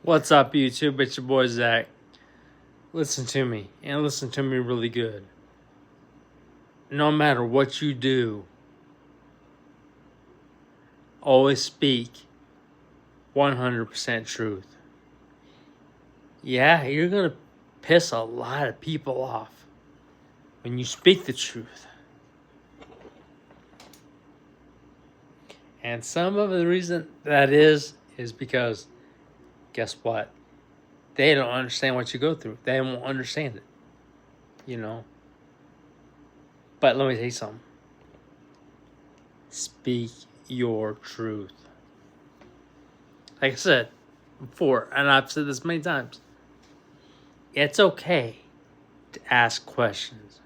What's up, YouTube? It's your boy Zach. Listen to me, and listen to me really good. No matter what you do, always speak 100% truth. Yeah, you're going to piss a lot of people off when you speak the truth. And some of the reason that is because, guess what? They don't understand what you go through. They won't understand it, you know. But let me tell you something. Speak your truth. Like I said before, and I've said this many times, it's okay to ask questions.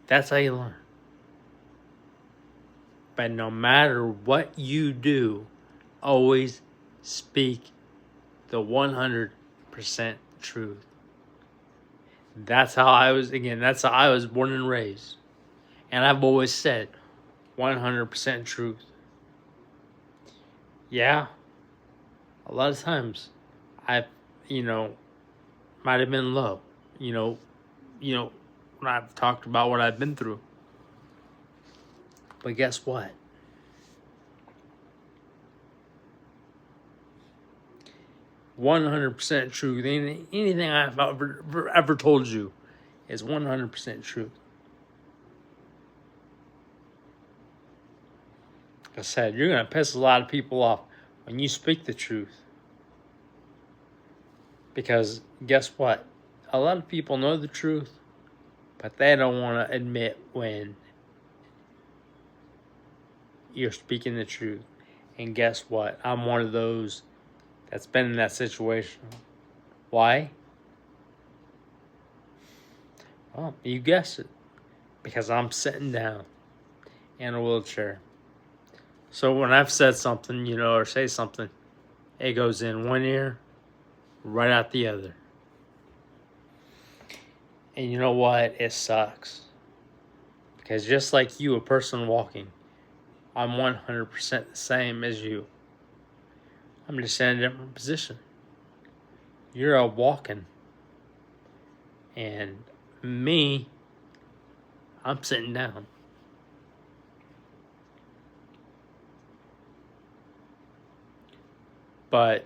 That's how you learn. But no matter what you do, always speak the 100% truth. That's how I was born and raised. And I've always said 100% truth. Yeah, a lot of times I, might have been low, when I've talked about what I've been through. But guess what? "100% truth." Anything I've ever told you is 100% truth. Like I said, you're going to piss a lot of people off when you speak the truth. Because guess what? A lot of people know the truth, but they don't want to admit when you're speaking the truth. And guess what? I'm one of those that's been in that situation. Why? Well, you guessed it. Because I'm sitting down in a wheelchair. So when I've said something, or say something, it goes in one ear, right out the other. And you know what? It sucks. Because just like you, a person walking, I'm 100% the same as you. I'm just in a different position. You're a walking. And me, I'm sitting down. But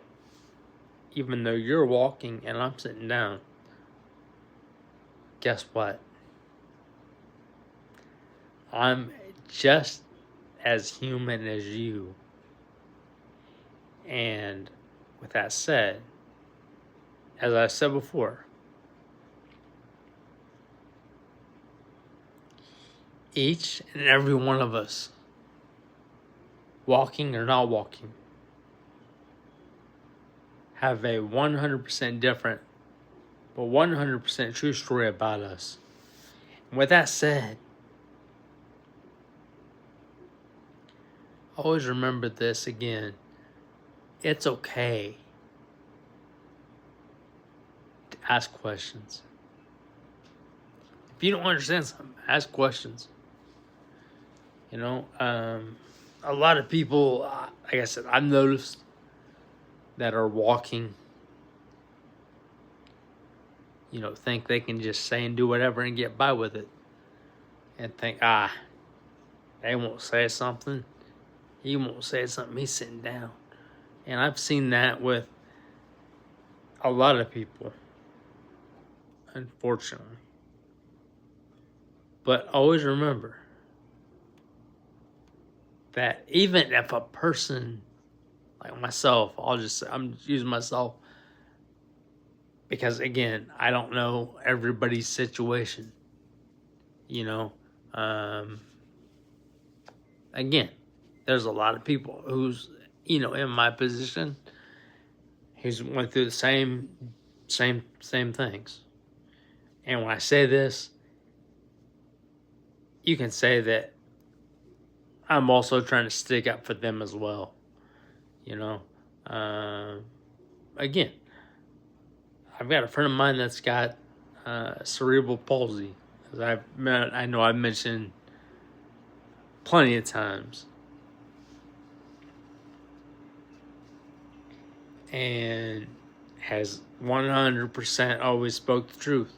even though you're walking and I'm sitting down, guess what? I'm just as human as you. And with that said, as I said before, each and every one of us, walking or not walking, have a 100% different, but 100% true story about us. And with that said, always remember this again. It's okay to ask questions. If you don't understand something, ask questions. A lot of people, like I said, I've noticed that are walking, think they can just say and do whatever and get by with it. And think, they won't say something. He won't say something. He's sitting down. And I've seen that with a lot of people, unfortunately. But always remember that even if a person like myself, I'm using myself because, again, I don't know everybody's situation. Again, there's a lot of people who's, in my position, who's went through the same things. And when I say this, you can say that I'm also trying to stick up for them as well. Again, I've got a friend of mine that's got cerebral palsy. As I know I've mentioned plenty of times. and has 100% always spoke the truth.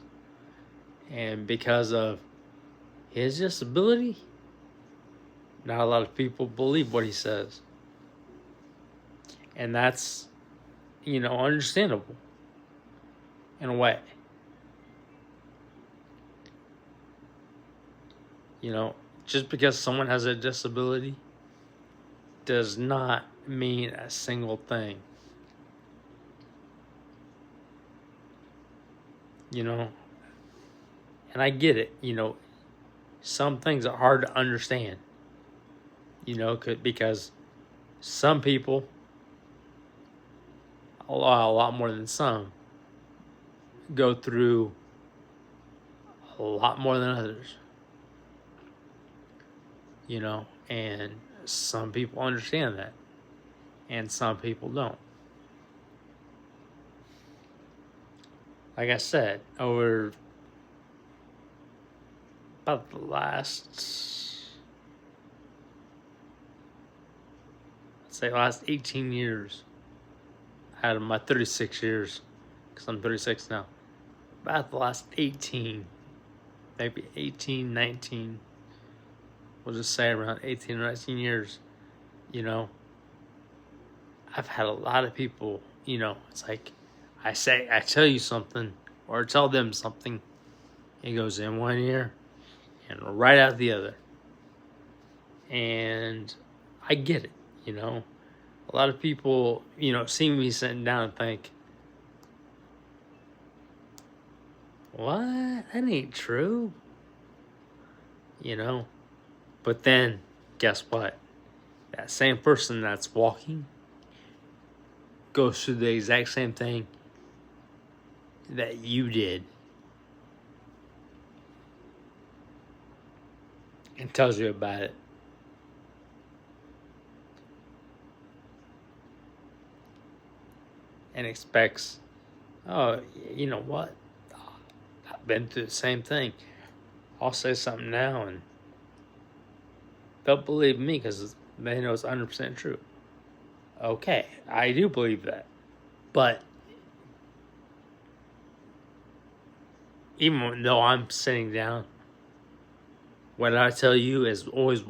And because of his disability, not a lot of people believe what he says. And that's, understandable in a way. Just because someone has a disability does not mean a single thing. And I get it, some things are hard to understand, because some people, a lot more than some, go through a lot more than others, and some people understand that, and some people don't. Like I said, over about the last 18 years out of my 36 years, because I'm 36 now, about the last 18, maybe 18, 19, we'll just say around 18 or 19 years, I've had a lot of people, it's like I tell you something or tell them something, it goes in one ear and right out the other. And I get it, A lot of people, see me sitting down and think, what? That ain't true. But then, guess what? That same person that's walking goes through the exact same thing that you did. And tells you about it. And expects, oh, you know what? I've been through the same thing. I'll say something now and they'll believe me because they know it's 100% true. Okay, I do believe that. But even though I'm sitting down, what I tell you is always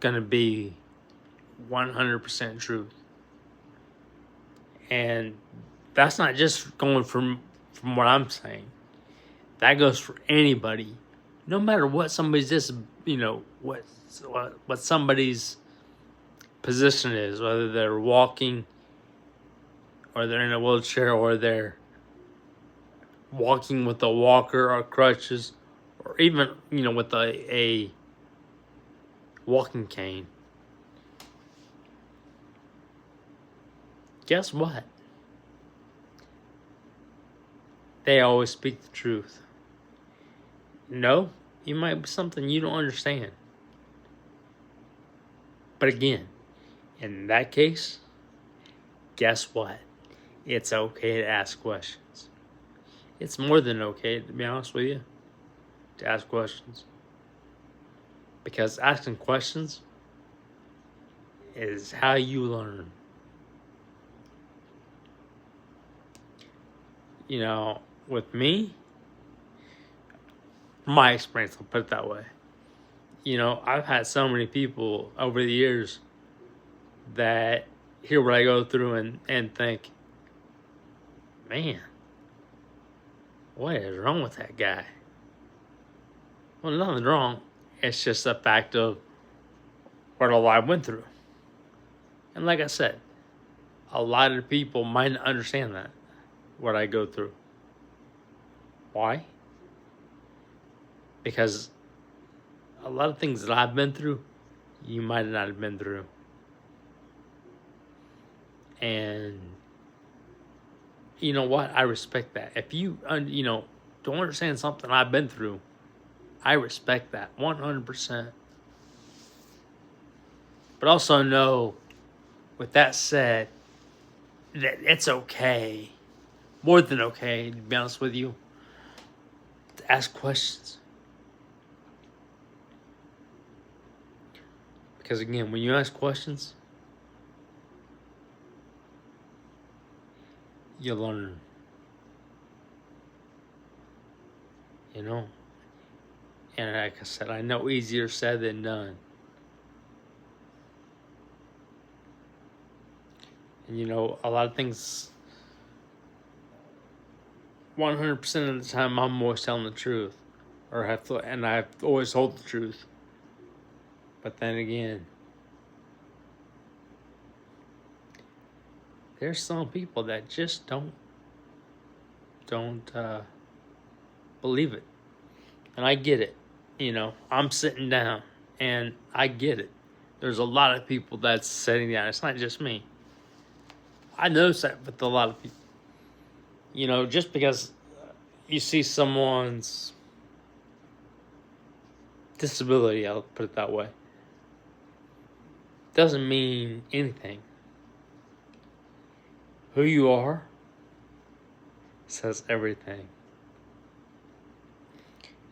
going to be 100% truth. And that's not just going from what I'm saying. That goes for anybody. No matter what somebody's what somebody's position is, whether they're walking or they're in a wheelchair or they're walking with a walker or crutches or even, with a walking cane. Guess what? They always speak the truth. No, it might be something you don't understand. But again, in that case, guess what? It's okay to ask questions. It's more than okay, to be honest with you, to ask questions. Because asking questions is how you learn. With me, my experience, I'll put it that way. I've had so many people over the years that hear what I go through and think, man, what is wrong with that guy? Well, nothing's wrong. It's just a fact of what all I went through. And like I said, a lot of people might not understand that, what I go through. Why? Because a lot of things that I've been through, you might not have been through. And you know what? I respect that. If you, don't understand something I've been through, I respect that 100%. But also know, with that said, that it's okay, more than okay, to be honest with you, to ask questions. Because again, when you ask questions, you learn. You know? And like I said, I know easier said than done. And you know, a lot of things, 100% of the time, I'm always telling the truth. And I've always told the truth. But then again, there's some people that just don't believe it. And I get it. You know, I'm sitting down and I get it. There's a lot of people that's sitting down. It's not just me. I notice that with a lot of people. You know, just because you see someone's disability, I'll put it that way, doesn't mean anything. Who you are says everything.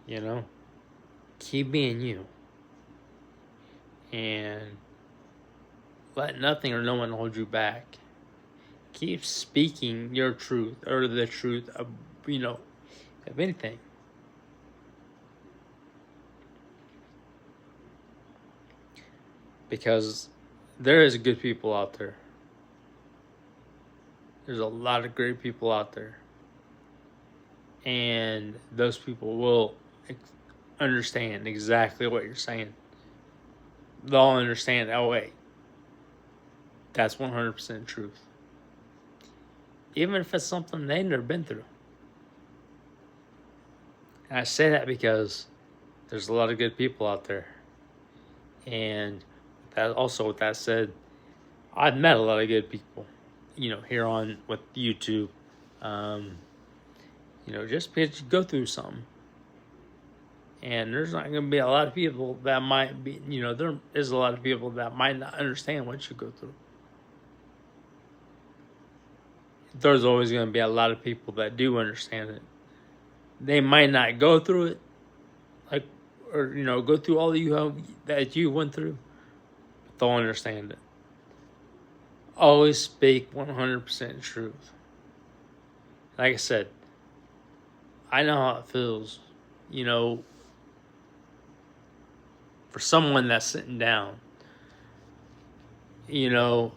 You know? Keep being you. And let nothing or no one hold you back. Keep speaking your truth, or the truth of, you know, of anything. Because there is good people out there. There's a lot of great people out there. And those people will understand exactly what you're saying. They'll understand, oh wait, that's 100% truth. Even if it's something they've never been through. And I say that because there's a lot of good people out there. And that also, with that said, I've met a lot of good people, you know, here on with YouTube. You know, just because you go through something. And there's not going to be a lot of people that might be, you know, there is a lot of people that might not understand what you go through. There's always going to be a lot of people that do understand it. They might not go through it, like, or, you know, go through all that you went through, but they'll understand it. Always speak 100% truth. Like I said, I know how it feels, you know, for someone that's sitting down. You know,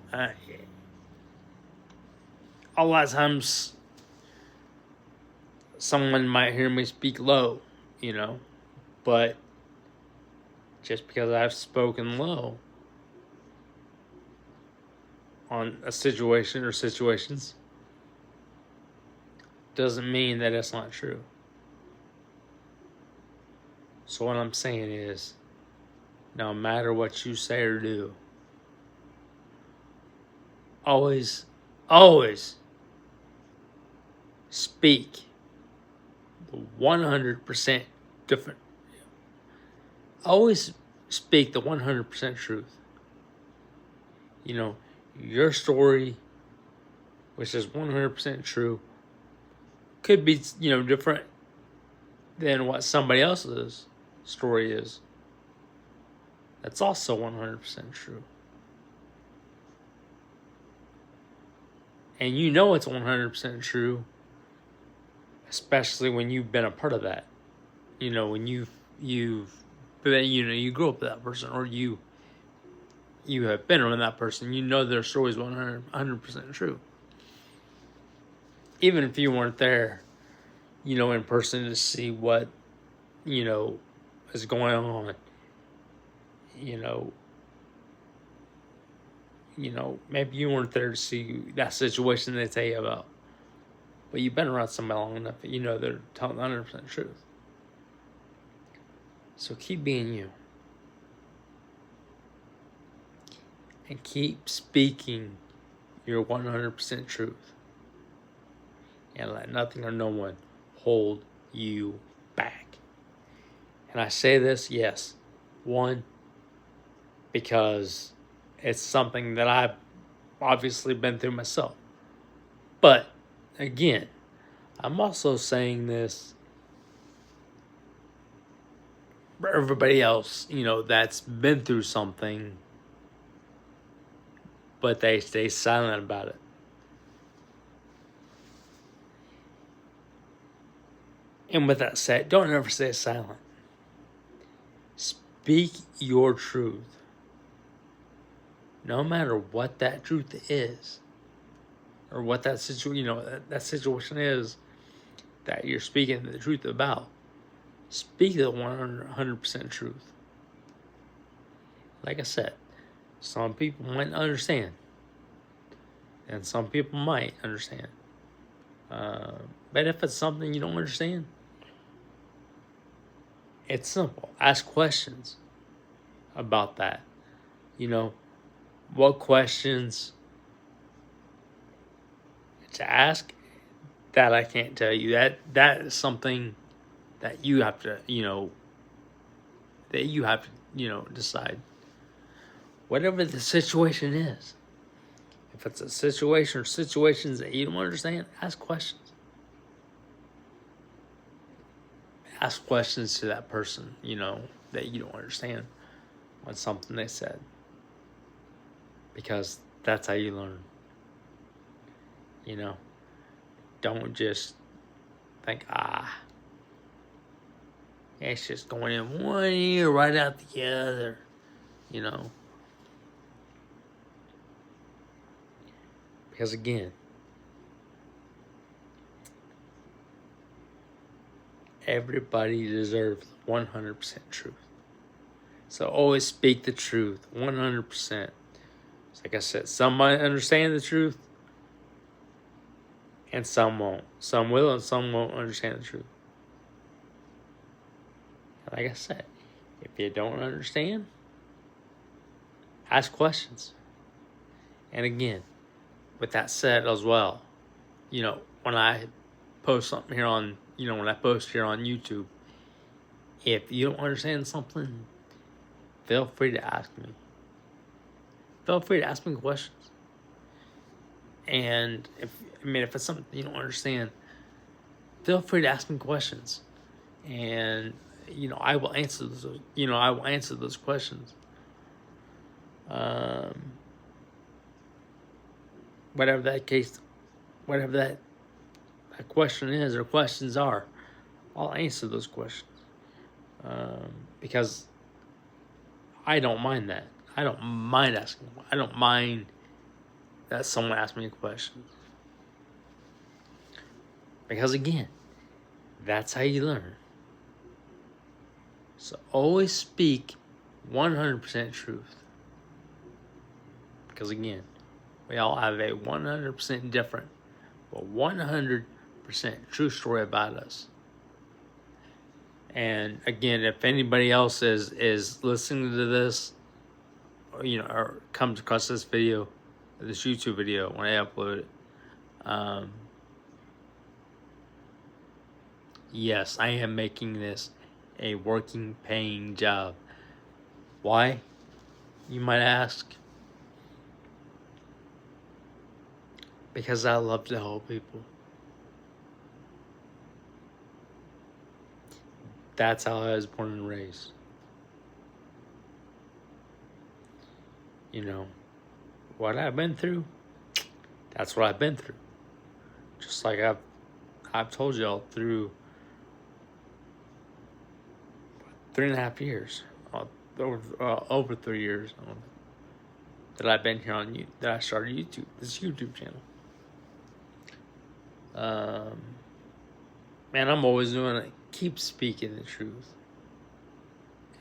a lot of times someone might hear me speak low, you know, but just because I've spoken low on a situation or situations doesn't mean that it's not true. So what I'm saying is, no matter what you say or do, always speak the 100% different. Always speak the 100% truth. You know, your story, which is 100% true, could be, you know, different than what somebody else's story is. That's also 100% true. And you know it's 100% true, especially when you've been a part of that. You know, when you've been, you know, you grew up with that person, or you have been around that person. You know their story is 100% true. Even if you weren't there, you know, in person to see what, you know, is going on. You know, maybe you weren't there to see that situation they tell you about. But you've been around somebody long enough that you know they're telling the 100% truth. So keep being you. And keep speaking your 100% truth. And let nothing or no one hold you back. And I say this, yes, one, because it's something that I've obviously been through myself. But again, I'm also saying this for everybody else, you know, that's been through something, but they stay silent about it. And with that said, don't ever stay silent. Speak your truth. No matter what that truth is, or what that that situation is that you're speaking the truth about. Speak the 100% truth. Like I said, some people might not understand, and some people might understand. But if it's something you don't understand, it's simple. Ask questions about that. What questions to ask, that I can't tell you. That is something that you have to, decide. Whatever the situation is. If it's a situation or situations that you don't understand, ask questions. Ask questions to that person, that you don't understand on something they said. Because that's how you learn. Don't just think, it's just going in one ear, right out the other, Because again, everybody deserves 100% truth. So always speak the truth, 100%. Like I said, some might understand the truth, and some won't. Some will, and some won't understand the truth. Like I said, if you don't understand, ask questions. And again, with that said as well, when I post something here on, when I post here on YouTube, if you don't understand something, feel free to ask me. Feel free to ask me questions. And if it's something you don't understand, feel free to ask me questions. And I will answer those. I will answer those questions. Whatever that question is or questions are, I'll answer those questions. Because I don't mind that. I don't mind asking. I don't mind that someone asks me a question. Because again, that's how you learn. So always speak 100% truth. Because again, we all have a 100% different, but 100% true story about us. And again, if anybody else is listening to this, or comes across this video, this YouTube video when I upload it, yes, I am making this a working, paying job. Why? You might ask. Because I love to help people. That's how I was born and raised. What I've been through, that's what I've been through. Just like I've told y'all through 3.5 years, over 3 years that I've been here that I started this YouTube channel. Man, I'm always doing it. Keep speaking the truth.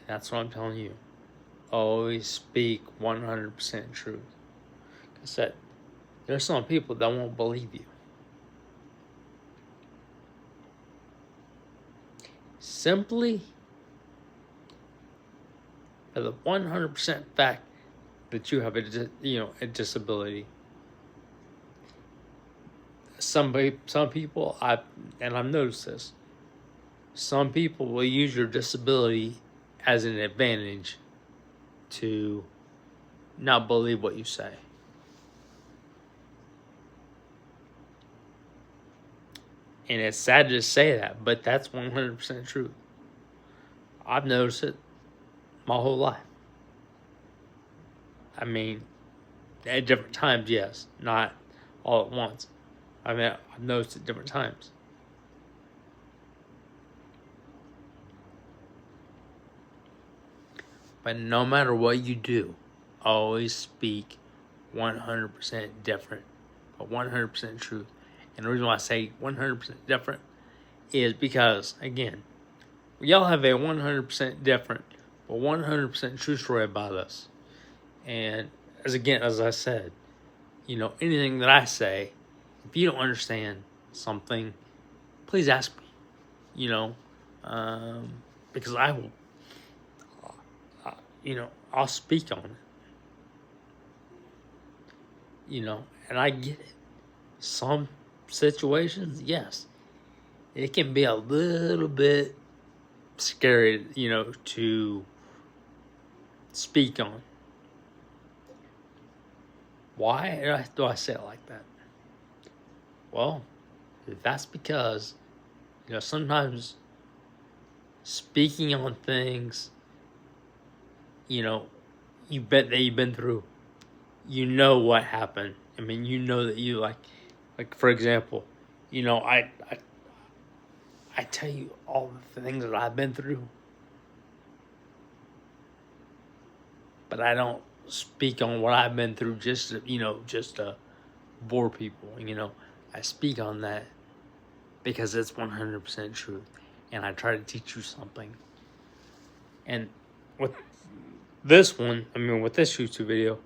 That's what I'm telling you. Always speak 100% truth. Like I said, there's some people that won't believe you. Simply for the 100% fact that you have a disability. Some people, I've noticed this. Some people will use your disability as an advantage to not believe what you say. And it's sad to say that, but that's 100% true. I've noticed it my whole life. At different times, yes. Not all at once. I've noticed at different times. But no matter what you do, always speak 100% different, but 100% truth. And the reason why I say 100% different is because, again, we all have a 100% different, but 100% true story about us. And as I said, anything that I say, if you don't understand something, please ask me, because I will, I'll speak on it, and I get it. Some situations, yes, it can be a little bit scary, to speak on. Why do I say it like that? Well, that's because, sometimes speaking on things, you've been through, what happened. I mean, that you like for example, I tell you all the things that I've been through, but I don't speak on what I've been through just to bore people. I speak on that because it's 100% truth, and I try to teach you something. And with this one, with this YouTube video,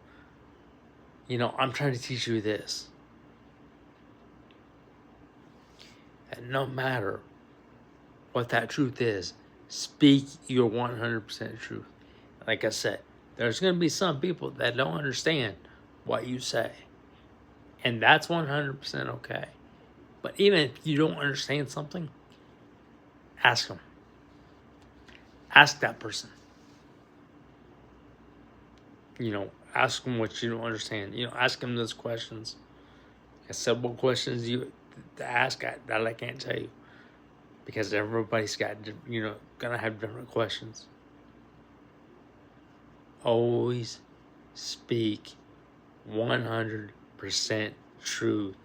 I'm trying to teach you this. And no matter what that truth is, speak your 100% truth. Like I said, there's going to be some people that don't understand what you say. And that's 100% okay. But even if you don't understand something, ask them. Ask that person. Ask them what you don't understand. Ask them those questions. I said, what questions you to ask that I can't tell you. Because everybody's got, gonna have different questions. Always speak 100% truth.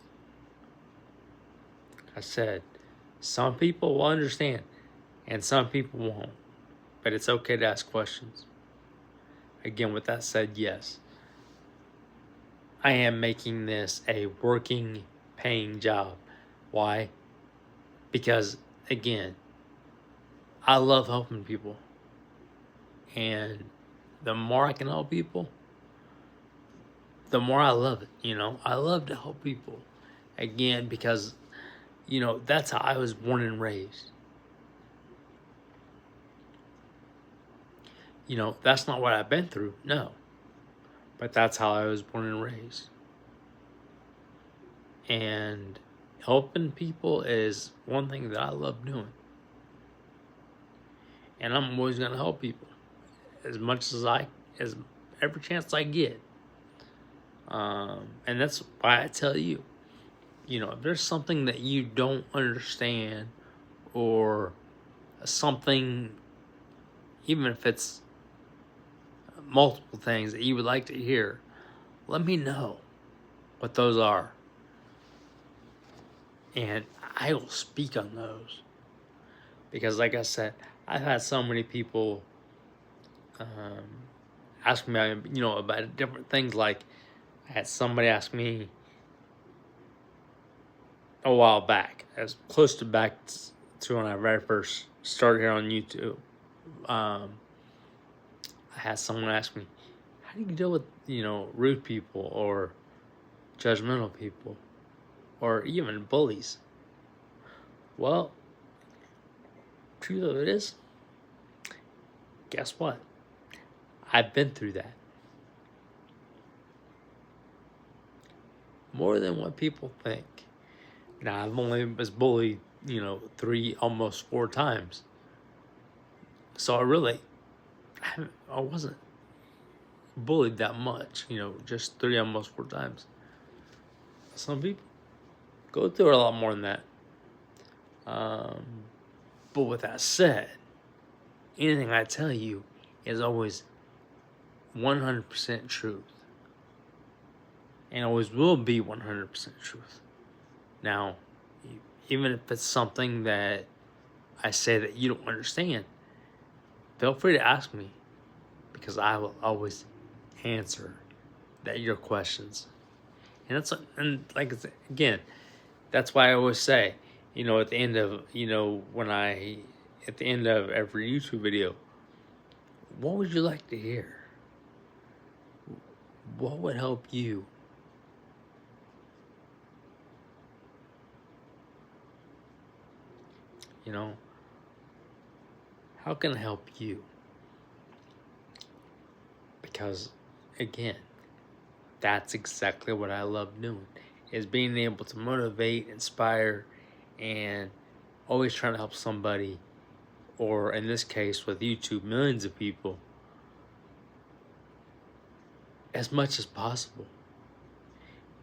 I said, some people will understand and some people won't. But it's okay to ask questions. Again, with that said, yes, I am making this a working, paying job. Why? Because, again, I love helping people. And the more I can help people, the more I love it. I love to help people. Again, because, that's how I was born and raised. That's not what I've been through, no. But that's how I was born and raised. And helping people is one thing that I love doing. And I'm always going to help people as much as every chance I get. And that's why I tell you, if there's something that you don't understand, or something, even if it's multiple things that you would like to hear, let me know what those are. And I will speak on those. Because like I said, I've had so many people ask me, about different things. Like, I had somebody ask me a while back, as close to back to when I very first started here on YouTube. I had someone ask me, how do you deal with, rude people or judgmental people or even bullies? Well, truth of it is, guess what? I've been through that. More than what people think. Now, I've only was bullied, 3, almost 4 times. So I wasn't bullied that much, just 3, almost 4 times. Some people go through a lot more than that. But with that said, anything I tell you is always 100% truth. And always will be 100% truth. Now, even if it's something that I say that you don't understand, feel free to ask me. because I will always answer your questions. And again, that's why I always say, at the end of, at the end of every YouTube video, what would you like to hear? What would help you? How can I help you? Because, again, that's exactly what I love doing, is being able to motivate, inspire, and always trying to help somebody, or in this case with YouTube, millions of people, as much as possible.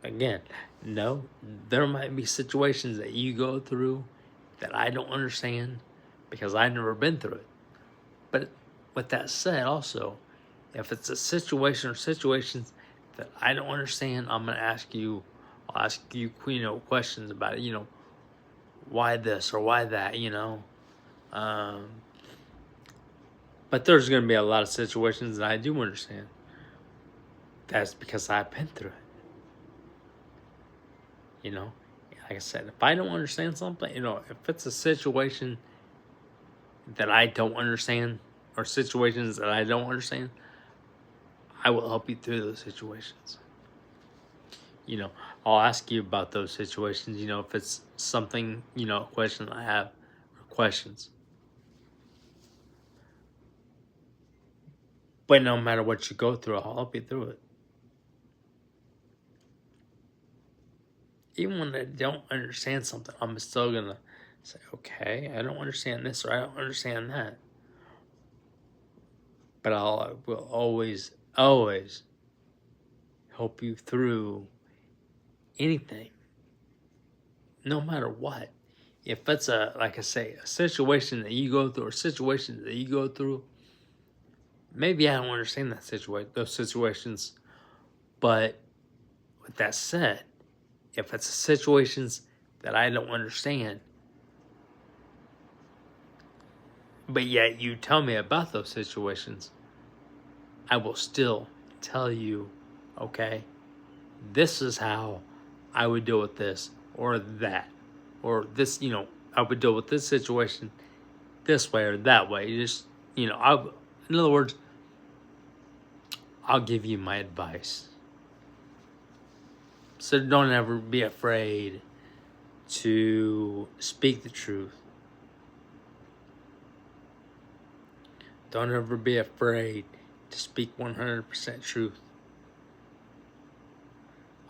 Again, no, there might be situations that you go through that I don't understand because I've never been through it. But with that said, also, if it's a situation or situations that I don't understand, I'll ask you questions about it, why this or why that, but there's going to be a lot of situations that I do understand. That's because I've been through it, Like I said, if I don't understand something, if it's a situation that I don't understand, or situations that I don't understand, I will help you through those situations. I'll ask you about those situations, if it's something, a question I have, or questions. But no matter what you go through, I'll help you through it. Even when I don't understand something, I'm still going to say, okay, I don't understand this, or I don't understand that. But I will always help you through anything, no matter what. If it's like I say, a situation that you go through, or situations that you go through, maybe I don't understand those situations. But with that said, if it's situations that I don't understand, but yet you tell me about those situations, I will still tell you, okay, this is how I would deal with this or that, or this, I would deal with this situation this way or that way. Just, in other words, I'll give you my advice. So don't ever be afraid to speak the truth. Don't ever be afraid to speak 100% truth.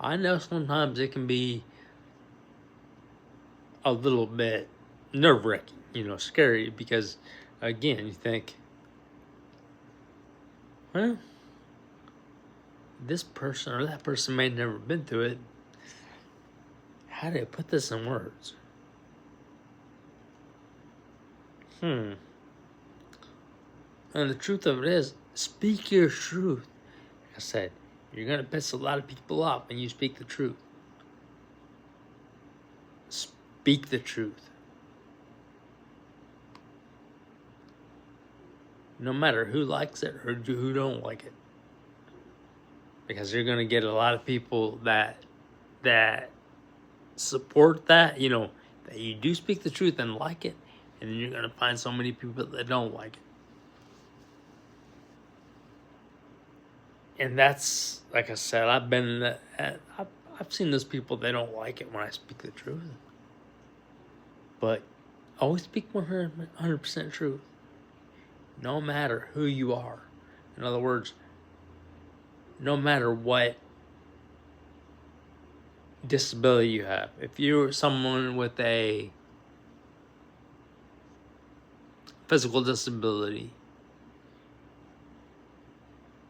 I know sometimes it can be a little bit nerve-wracking, scary, because, again, you think, well, this person or that person may have never been through it. How do I put this in words? And the truth of it is, speak your truth. Like I said, you're going to piss a lot of people off when you speak the truth. Speak the truth. No matter who likes it or who don't like it. Because you're going to get a lot of people that support that, that you do speak the truth and like it. And then you're going to find so many people that don't like it. And that's, like I said, I've seen those people, they don't like it when I speak the truth. But always speak 100% truth. No matter who you are. In other words, no matter what disability you have. If you're someone with a physical disability,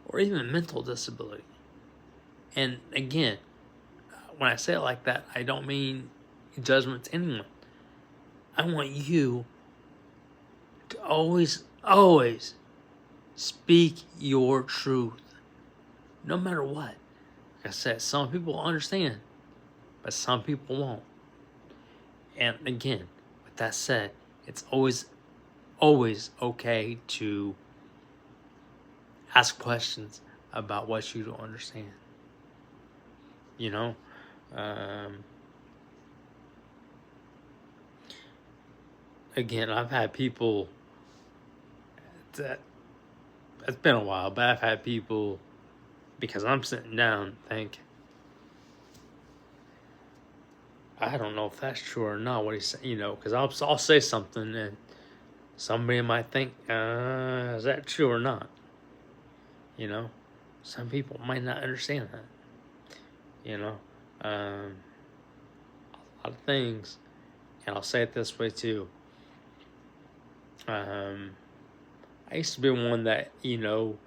or even mental disability. And again, when I say it like that, I don't mean judgment to anyone. I want you to always speak your truth. No matter what. Like I said, some people understand, but some people won't. And again, with that said, it's always okay to ask questions about what you don't understand. You know, again, I've had people that, it's been a while, but I've had people, because I'm sitting down, think, I don't know if that's true or not, what he's saying, you know, because I'll say something and somebody might think, is that true or not? You know, some people might not understand that. You know, a lot of things, and I'll say it this way too. I used to be one that, you know,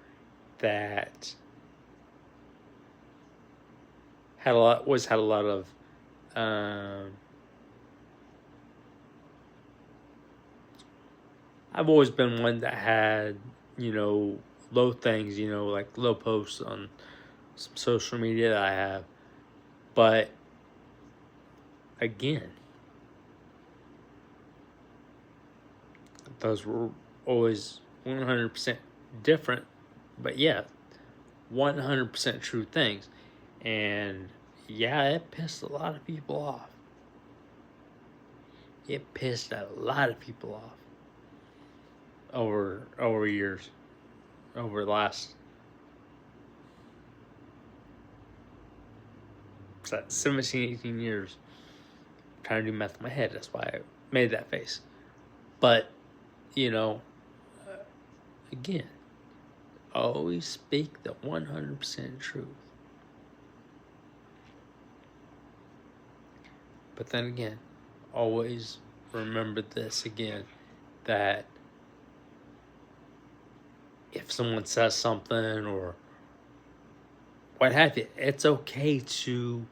that had a lot of I've always been one that had, you know, low things, you know, like low posts on some social media that I have. But again, those were always 100% different, but yeah, 100% true things. And yeah, it pissed a lot of people off. It pissed a lot of people off over years, over the last 17, 18 years. I'm trying to do math in my head. That's why I made that face. But, you know, again, always speak the 100% truth. But then again, always remember this again, that if someone says something or what have you, it's okay to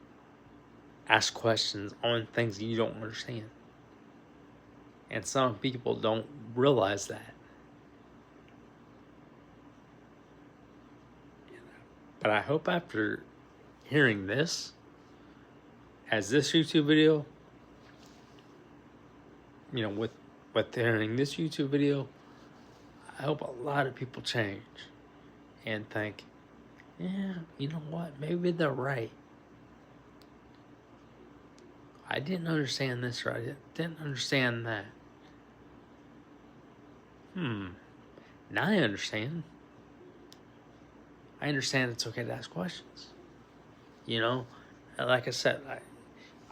ask questions on things you don't understand. And some people don't realize that. But I hope after hearing this, as this YouTube video, you know, with hearing this YouTube video, I hope a lot of people change and think, yeah, you know what, maybe they're right. I didn't understand this, or I didn't understand that. Now I understand. I understand it's okay to ask questions. You know, like I said,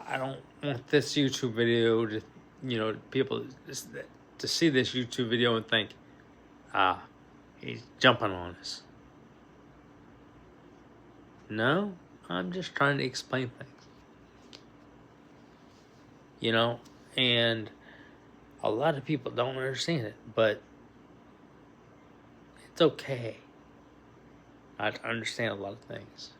I don't want this YouTube video to, you know, people to see this YouTube video and think, he's jumping on us. No, I'm just trying to explain things. You know, and a lot of people don't understand it, but it's okay not to understand a lot of things.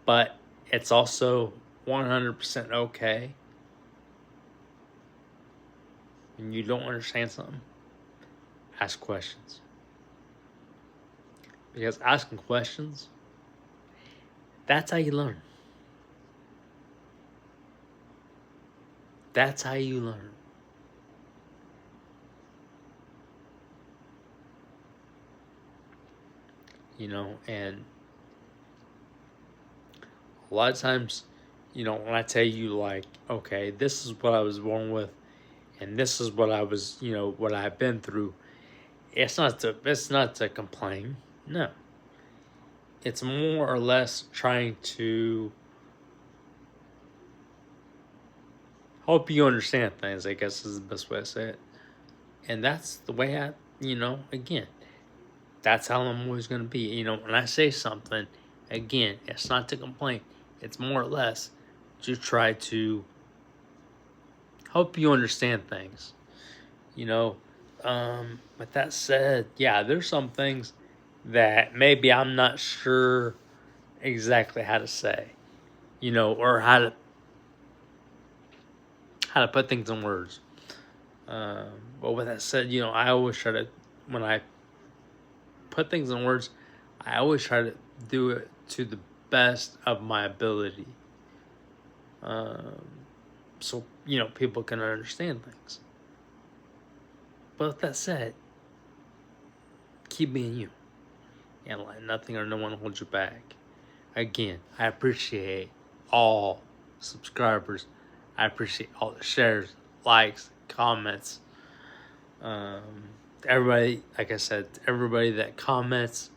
But it's also 100% okay when you don't understand something, ask questions. Because asking questions, that's how you learn. That's how you learn. You know, and a lot of times, you know, when I tell you, like, okay, this is what I was born with, and this is what I was, you know, what I've been through, it's not to complain. No. It's more or less trying to help you understand things, I guess is the best way to say it. And that's the way I, you know, again, that's how I'm always going to be. You know, when I say something, again, it's not to complain. It's more or less to try to help you understand things. You know, with that said, yeah, there's some things that maybe I'm not sure exactly how to say, you know, or how to put things in words. But with that said, you know, I always try to, when I put things in words, I always try to do it to the best of my ability. So, you know, people can understand things. But with that said, keep being you. And let nothing or no one hold you back. Again, I appreciate all subscribers. I appreciate all the shares, likes, comments. Everybody, like I said, everybody that comments,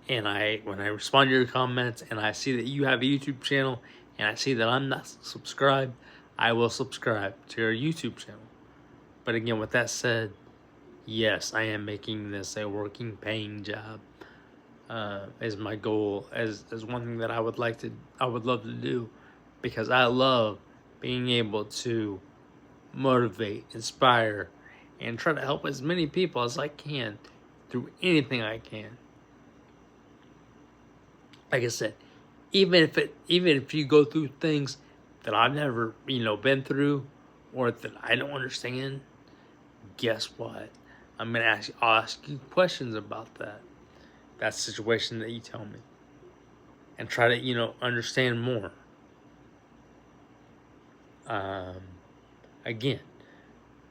and when I respond to your comments, and I see that you have a YouTube channel, and I see that I'm not subscribed, I will subscribe to your YouTube channel. But again, with that said, yes, I am making this a working, paying job. Is my goal, as one thing that I would love to do, because I love being able to motivate, inspire, and try to help as many people as I can through anything I can. Like I said, even if you go through things that I've never been through, or that I don't understand, guess what? I'll ask you questions about that situation that you tell me, and try to understand more. Again,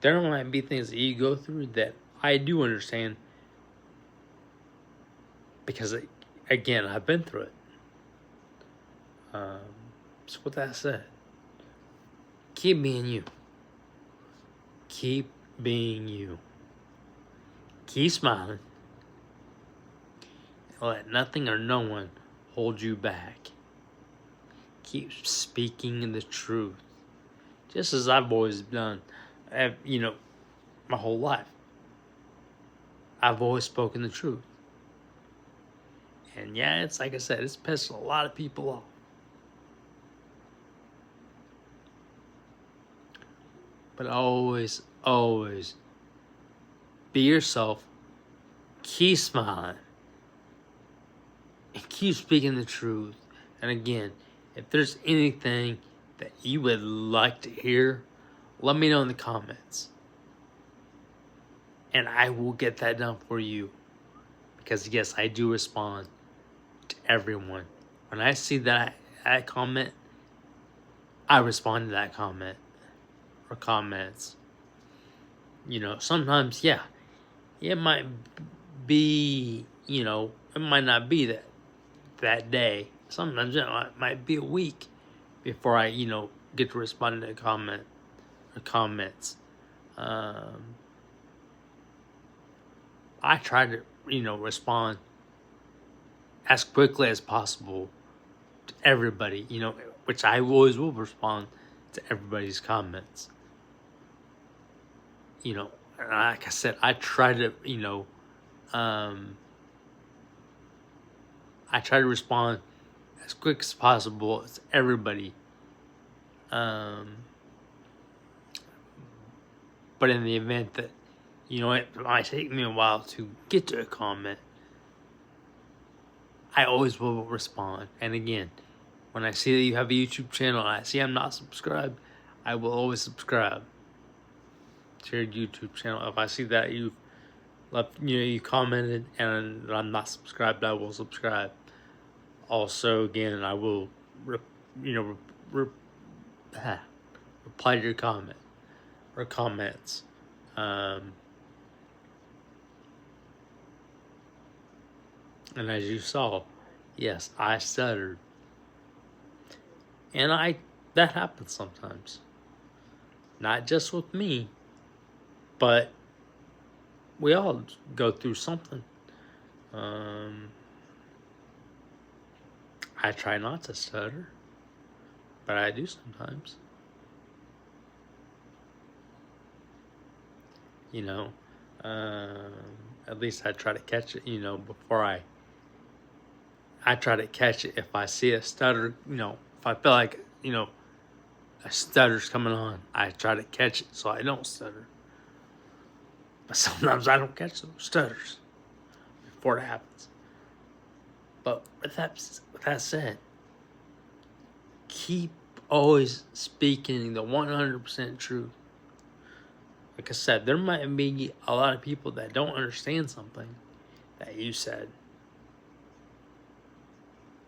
there might be things that you go through that I do understand, because again, I've been through it. So with that said, keep being you. Keep being you. Keep smiling. Let nothing or no one hold you back. Keep speaking the truth, just as I've always done. My whole life, I've always spoken the truth. And yeah, it's like I said, it's pissed a lot of people off. But always, always be yourself. Keep smiling. And keep speaking the truth. And again, if there's anything that you would like to hear, let me know in the comments. And I will get that done for you. Because yes, I do respond to everyone. When I see that comment, I respond to that comment or comments. Sometimes, yeah, it might be, it might not be that day. Sometimes it might be a week before I, get to respond to a comment or comments. I try to, respond as quickly as possible to everybody, which I always will respond to everybody's comments. Like I said, I try to, I try to respond as quick as possible to everybody. But in the event that, it might take me a while to get to a comment, I always will respond. And again, when I see that you have a YouTube channel and I see I'm not subscribed, I will always subscribe to your YouTube channel. If I see that you left, you commented and I'm not subscribed, I will subscribe. Also, again, I will, reply to your comment or comments. And as you saw, yes, I stuttered. And that happens sometimes. Not just with me, but we all go through something. I try not to stutter, but I do sometimes. At least I try to catch it, before I try to catch it. If I see a stutter, if I feel like, a stutter's coming on, I try to catch it so I don't stutter. But sometimes I don't catch those stutters before it happens. But with that said, keep always speaking the 100% truth. Like I said, there might be a lot of people that don't understand something that you said.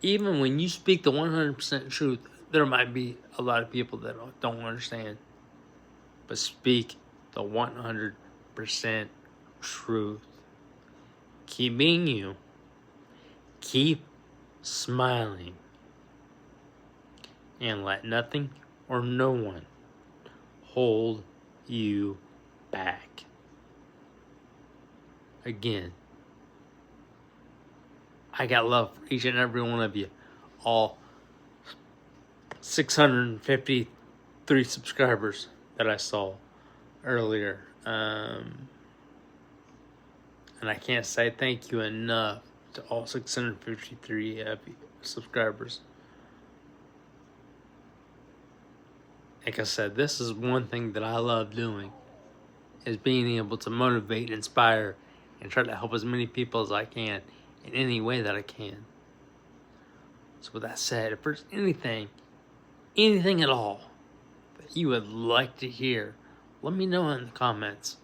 Even when you speak the 100% truth, there might be a lot of people that don't understand. But speak the 100% truth. Keep being you. Keep smiling. And let nothing or no one hold you back. Again, I got love for each and every one of you. All 653 subscribers that I saw earlier. And I can't say thank you enough to all 653 subscribers. Like I said, this is one thing that I love doing, is being able to motivate, inspire, and try to help as many people as I can in any way that I can. So with that said, if there's anything at all that you would like to hear, let me know in the comments,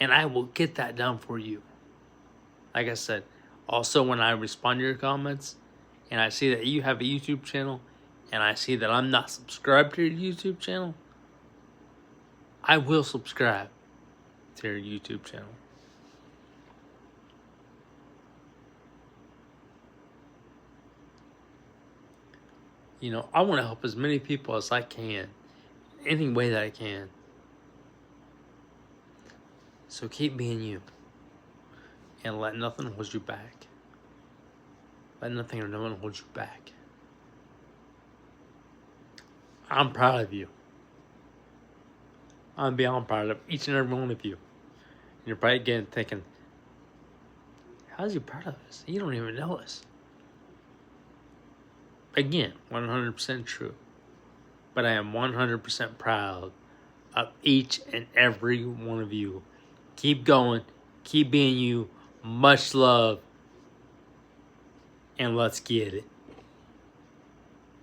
and I will get that done for you. Like I said, also when I respond to your comments, and I see that you have a YouTube channel, and I see that I'm not subscribed to your YouTube channel, I will subscribe to your YouTube channel. You know, I want to help as many people as I can, any way that I can. So keep being you, and let nothing hold you back. Let nothing or no one hold you back. I'm proud of you. I'm beyond proud of each and every one of you. And you're probably again thinking, how's he proud of us? You don't even know us. Again, 100% true. But I am 100% proud of each and every one of you. Keep going. Keep being you. Much love. And let's get it.